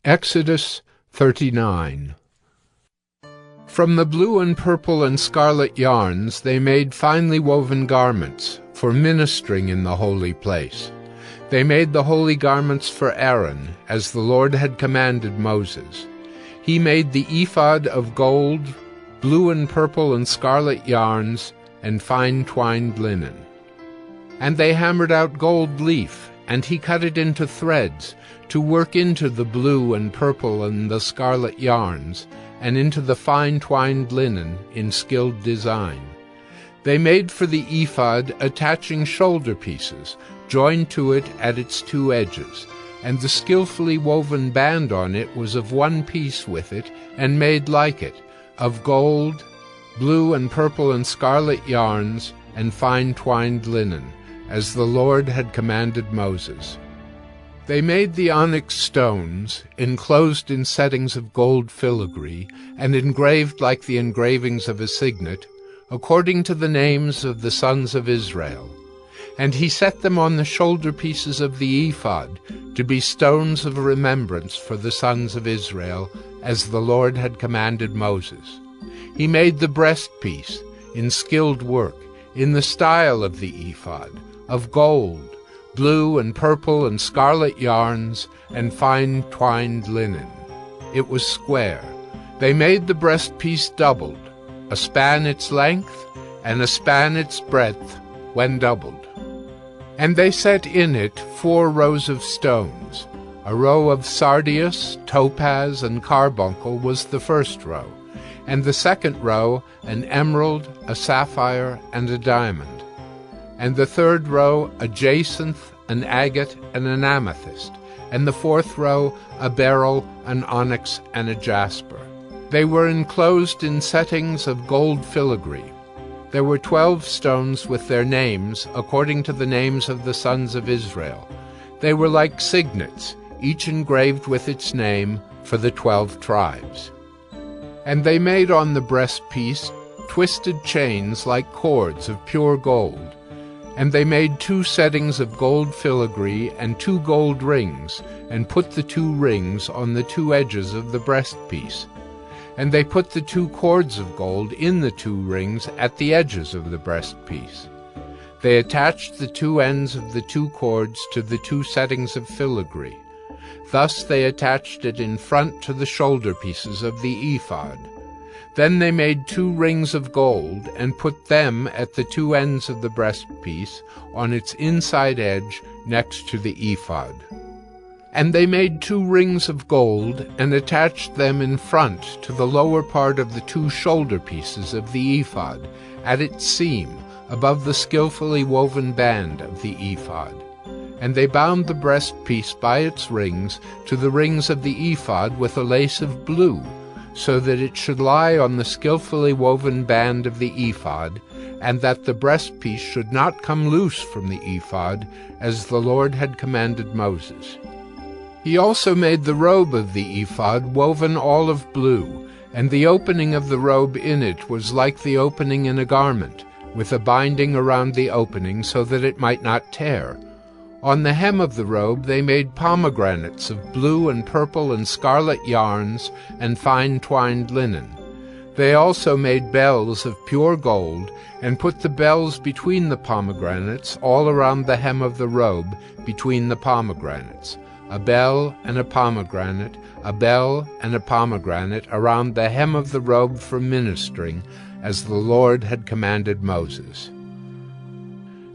Exodus 39. From the blue and purple and scarlet yarns they made finely woven garments for ministering in the holy place. They made the holy garments for Aaron, as the Lord had commanded Moses. He made the ephod of gold, blue and purple and scarlet yarns, and fine twined linen. And they hammered out gold leaf, and he cut it into threads, to work into the blue and purple and the scarlet yarns, and into the fine twined linen in skilled design. They made for the ephod attaching shoulder pieces, joined to it at its two edges, and the skillfully woven band on it was of one piece with it, and made like it, of gold, blue and purple and scarlet yarns, and fine twined linen, as the Lord had commanded Moses. They made the onyx stones, enclosed in settings of gold filigree, and engraved like the engravings of a signet, according to the names of the sons of Israel. And he set them on the shoulder pieces of the ephod, to be stones of remembrance for the sons of Israel, as the Lord had commanded Moses. He made the breastpiece, in skilled work, in the style of the ephod, of gold, blue and purple and scarlet yarns, and fine twined linen. It was square. They made the breastpiece doubled, a span its length, and a span its breadth, when doubled. And they set in it 4 rows of stones. A row of sardius, topaz, and carbuncle was the first row, and the second row an emerald, a sapphire, and a diamond. And the third row a jacinth, an agate, and an amethyst, and the fourth row a beryl, an onyx, and a jasper. They were enclosed in settings of gold filigree. There were 12 stones with their names, according to the names of the sons of Israel. They were like signets, each engraved with its name, for the 12 tribes. And they made on the breastpiece twisted chains like cords of pure gold. And they made 2 settings of gold filigree and 2 gold rings, and put the 2 rings on the 2 edges of the breastpiece. And they put the 2 cords of gold in the 2 rings at the edges of the breastpiece. They attached the 2 ends of the 2 cords to the 2 settings of filigree. Thus they attached it in front to the shoulder pieces of the ephod. Then they made 2 rings of gold, and put them at the 2 ends of the breastpiece, on its inside edge next to the ephod. And they made 2 rings of gold, and attached them in front to the lower part of the 2 shoulder pieces of the ephod, at its seam, above the skillfully woven band of the ephod. And they bound the breastpiece by its rings to the rings of the ephod with a lace of blue, so that it should lie on the skillfully woven band of the ephod, and that the breastpiece should not come loose from the ephod, as the Lord had commanded Moses. He also made the robe of the ephod woven all of blue, and the opening of the robe in it was like the opening in a garment, with a binding around the opening so that it might not tear. On the hem of the robe they made pomegranates of blue and purple and scarlet yarns and fine twined linen. They also made bells of pure gold, and put the bells between the pomegranates all around the hem of the robe between the pomegranates, a bell and a pomegranate, a bell and a pomegranate around the hem of the robe for ministering, as the Lord had commanded Moses.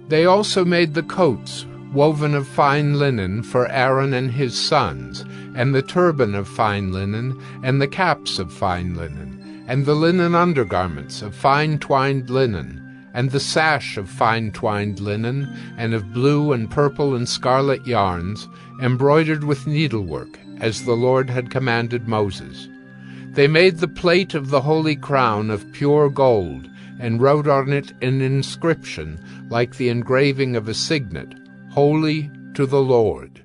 They also made the coats, woven of fine linen, for Aaron and his sons, and the turban of fine linen, and the caps of fine linen, and the linen undergarments of fine twined linen, and the sash of fine twined linen, and of blue and purple and scarlet yarns, embroidered with needlework, as the Lord had commanded Moses. They made the plate of the holy crown of pure gold, and wrote on it an inscription like the engraving of a signet, Holy to the Lord.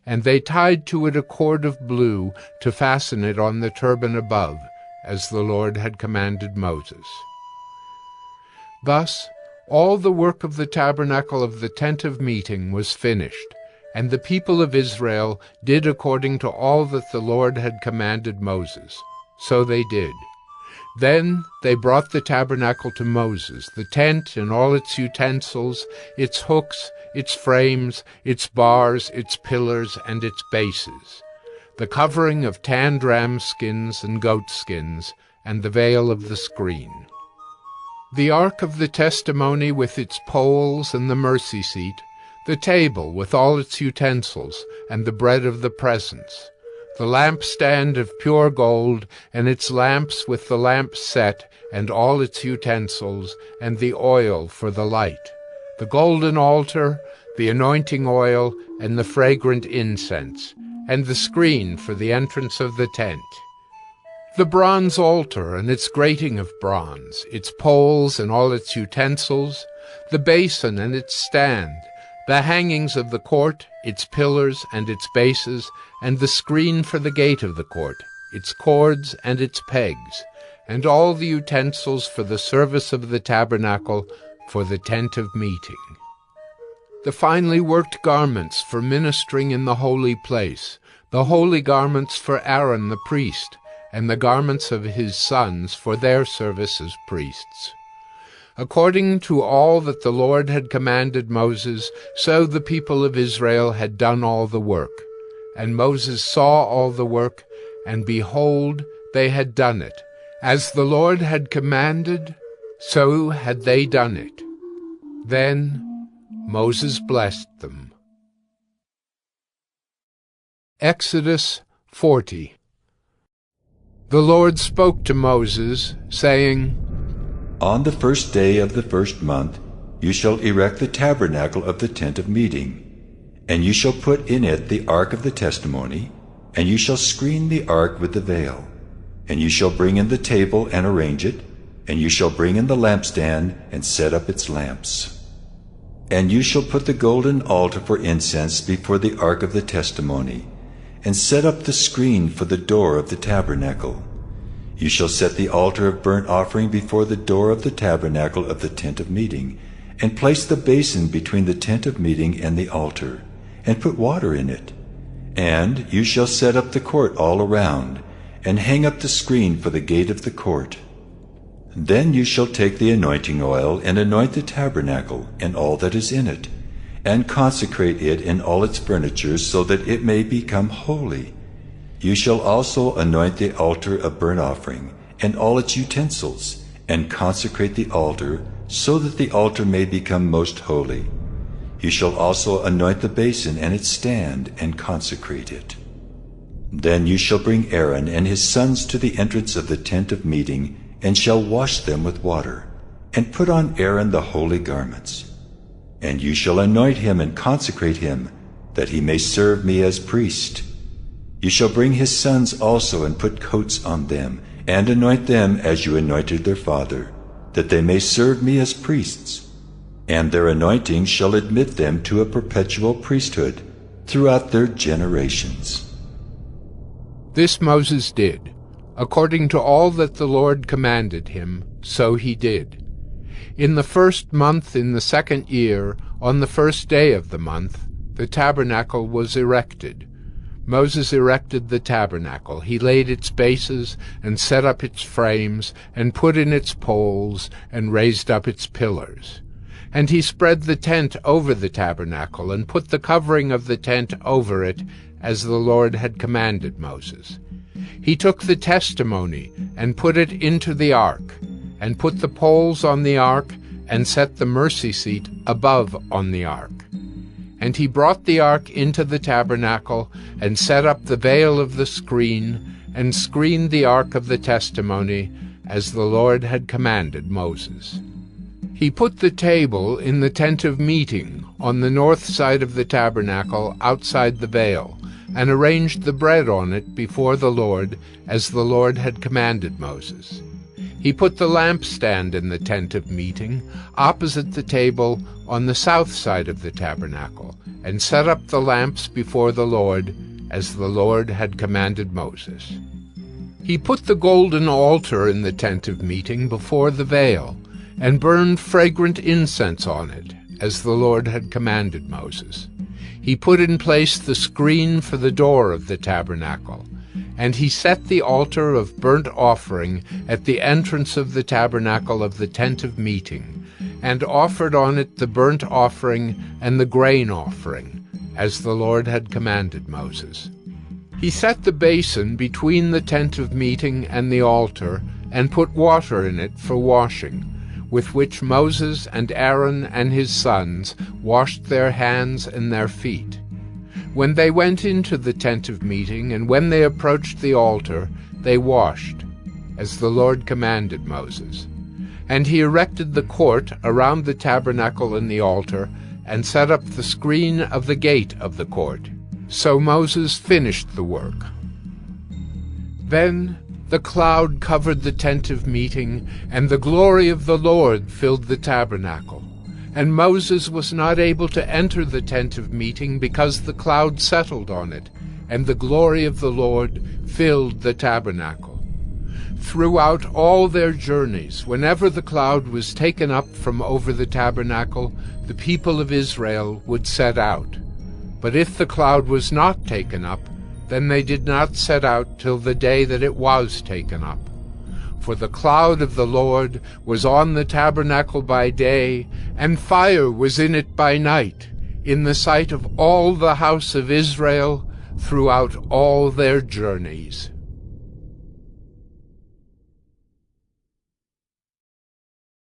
And they tied to it a cord of blue to fasten it on the turban above, as the Lord had commanded Moses. Thus all the work of the tabernacle of the tent of meeting was finished, And the people of Israel did according to all that the Lord had commanded Moses. So they did. Then they brought the tabernacle to Moses, the tent and all its utensils, its hooks, its frames, its bars, its pillars, and its bases, the covering of tanned ram skins and goat skins, and the veil of the screen. The ark of the testimony with its poles and the mercy seat, the table with all its utensils, and the bread of the presence, the lampstand of pure gold, and its lamps with the lamp set, and all its utensils, and the oil for the light, the golden altar, the anointing oil, and the fragrant incense, and the screen for the entrance of the tent, the bronze altar and its grating of bronze, its poles and all its utensils, the basin and its stand, the hangings of the court, its pillars and its bases, and the screen for the gate of the court, its cords and its pegs, and all the utensils for the service of the tabernacle, for the tent of meeting. The finely worked garments for ministering in the holy place, the holy garments for Aaron the priest, and the garments of his sons for their service as priests. According to all that the Lord had commanded Moses, so the people of Israel had done all the work. And Moses saw all the work, and behold, they had done it. As the Lord had commanded, so had they done it. Then Moses blessed them. Exodus 40. The Lord spoke to Moses, saying, On the first day of the first month you shall erect the tabernacle of the tent of meeting, and you shall put in it the ark of the testimony, and you shall screen the ark with the veil, and you shall bring in the table and arrange it, and you shall bring in the lampstand and set up its lamps. And you shall put the golden altar for incense before the ark of the testimony, and set up the screen for the door of the tabernacle. You shall set the altar of burnt offering before the door of the tabernacle of the tent of meeting, and place the basin between the tent of meeting and the altar, and put water in it. And you shall set up the court all around, and hang up the screen for the gate of the court. Then you shall take the anointing oil, and anoint the tabernacle and all that is in it, and consecrate it in all its furniture, so that it may become holy. You shall also anoint the altar of burnt offering, and all its utensils, and consecrate the altar, so that the altar may become most holy. You shall also anoint the basin and its stand, and consecrate it. Then you shall bring Aaron and his sons to the entrance of the tent of meeting, and shall wash them with water, and put on Aaron the holy garments. And you shall anoint him and consecrate him, that he may serve me as priest. You shall bring his sons also, and put coats on them, and anoint them as you anointed their father, that they may serve me as priests. And their anointing shall admit them to a perpetual priesthood throughout their generations. This Moses did. According to all that the Lord commanded him, so he did. In the first month in the second year, on the first day of the month, the tabernacle was erected. Moses erected the tabernacle. He laid its bases, and set up its frames, and put in its poles, and raised up its pillars. And he spread the tent over the tabernacle, and put the covering of the tent over it, as the Lord had commanded Moses. He took the testimony, and put it into the ark, and put the poles on the ark, and set the mercy seat above on the ark. And he brought the ark into the tabernacle, and set up the veil of the screen, and screened the ark of the testimony, as the Lord had commanded Moses. He put the table in the tent of meeting, on the north side of the tabernacle, outside the veil, and arranged the bread on it before the Lord, as the Lord had commanded Moses. He put the lampstand in the tent of meeting, opposite the table, on the south side of the tabernacle, and set up the lamps before the Lord, as the Lord had commanded Moses. He put the golden altar in the tent of meeting before the veil, and burned fragrant incense on it, as the Lord had commanded Moses. he put in place the screen for the door of the tabernacle, and he set the altar of burnt offering at the entrance of the tabernacle of the tent of meeting, and offered on it the burnt offering and the grain offering, as the Lord had commanded Moses. He set the basin between the tent of meeting and the altar, and put water in it for washing, with which Moses and Aaron and his sons washed their hands and their feet. When they went into the tent of meeting, and when they approached the altar, they washed, as the Lord commanded Moses. And he erected the court around the tabernacle and the altar, and set up the screen of the gate of the court. So Moses finished the work. Then the cloud covered the tent of meeting, and the glory of the Lord filled the tabernacle. And Moses was not able to enter the tent of meeting because the cloud settled on it, and the glory of the Lord filled the tabernacle. Throughout all their journeys, whenever the cloud was taken up from over the tabernacle, the people of Israel would set out. But if the cloud was not taken up, then they did not set out till the day that it was taken up. For the cloud of the Lord was on the tabernacle by day, and fire was in it by night, in the sight of all the house of Israel throughout all their journeys.